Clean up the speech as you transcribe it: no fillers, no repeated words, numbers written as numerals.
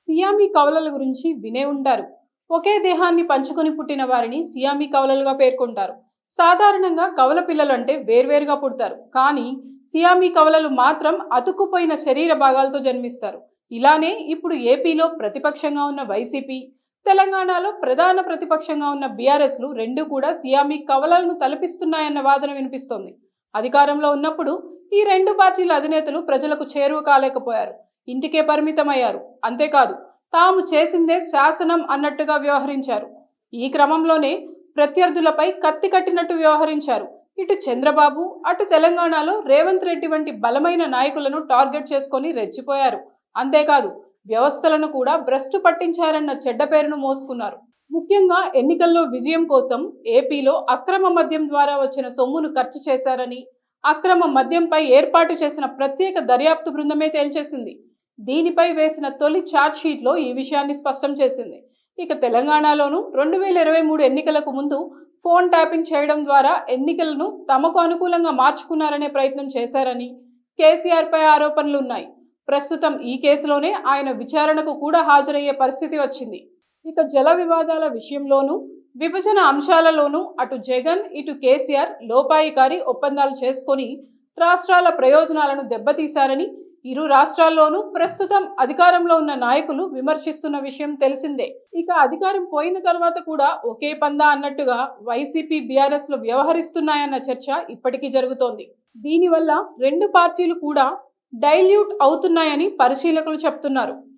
Siamese కవలల గురించి వినే ఉంటారు. ఒకే దేహాన్ని పంచుకొని పుట్టిన వారిని సియామీ కవలలుగా పేర్కొంటారు. సాధారణంగా కవల పిల్లలు అంటే వేర్వేరుగా పుడతారు, కానీ సియామీ కవలలు మాత్రం అతుక్కుపోయిన శరీర భాగాలతో జన్మిస్తారు. ఇలానే ఇప్పుడు ఏపీలో ప్రతిపక్షంగా ఉన్న వైసీపీ, తెలంగాణలో ప్రధాన ప్రతిపక్షంగా ఉన్న బీఆర్ఎస్లు రెండు కూడా సియామీ కవలలను తలపిస్తున్నాయన్న వాదన వినిపిస్తోంది. అధికారంలో ఉన్నప్పుడు ఈ రెండు పార్టీల అధినేతలు ప్రజలకు చేరువ కాలేకపోయారు, ఇంటికే పరిమితమయ్యారు. అంతేకాదు, తాము చేసిందే శాసనం అన్నట్టుగా వ్యవహరించారు. ఈ క్రమంలోనే ప్రత్యర్థులపై కత్తి కట్టినట్టు వ్యవహరించారు. ఇటు చంద్రబాబు, అటు తెలంగాణలో రేవంత్ రెడ్డి వంటి బలమైన నాయకులను టార్గెట్ చేసుకొని రెచ్చిపోయారు. అంతేకాదు, వ్యవస్థలను కూడా భ్రష్టు పట్టించారన్న చెడ్డ పేరును మోసుకున్నారు. ముఖ్యంగా ఎన్నికల్లో విజయం కోసం ఏపీలో అక్రమ మద్యం ద్వారా వచ్చిన సొమ్మును ఖర్చు చేశారని, అక్రమ మద్యంపై ఏర్పాటు చేసిన ప్రత్యేక దర్యాప్తు బృందమే తేల్చేసింది. దీనిపై వేసిన తొలి ఛార్జ్షీట్లో ఈ విషయాన్ని స్పష్టం చేసింది. ఇక తెలంగాణలోనూ 2023 ఎన్నికలకు ముందు ఫోన్ ట్యాపింగ్ చేయడం ద్వారా ఎన్నికలను తమకు అనుకూలంగా మార్చుకున్నారనే ప్రయత్నం చేశారని కేసీఆర్పై ఆరోపణలు ఉన్నాయి. ప్రస్తుతం ఈ కేసులోనే ఆయన విచారణకు కూడా హాజరయ్యే పరిస్థితి వచ్చింది. ఇక జల వివాదాల విషయంలోనూ, విభజన అంశాలలోనూ అటు జగన్, ఇటు కేసీఆర్ లోపాయికారి ఒప్పందాలు చేసుకొని రాష్ట్రాల ప్రయోజనాలను దెబ్బతీశారని ఇరు రాష్ట్రాల్లోనూ ప్రస్తుతం అధికారంలో ఉన్న నాయకులు విమర్శిస్తున్న విషయం తెలిసిందే. ఇక అధికారం పోయిన తర్వాత కూడా ఒకే పందా అన్నట్టుగా వైసీపీ, బీఆర్ఎస్లు వ్యవహరిస్తున్నాయన్న చర్చ ఇప్పటికీ జరుగుతోంది. దీనివల్ల రెండు పార్టీలు కూడా డైల్యూట్ అవుతున్నాయని పరిశీలకులు చెప్తున్నారు.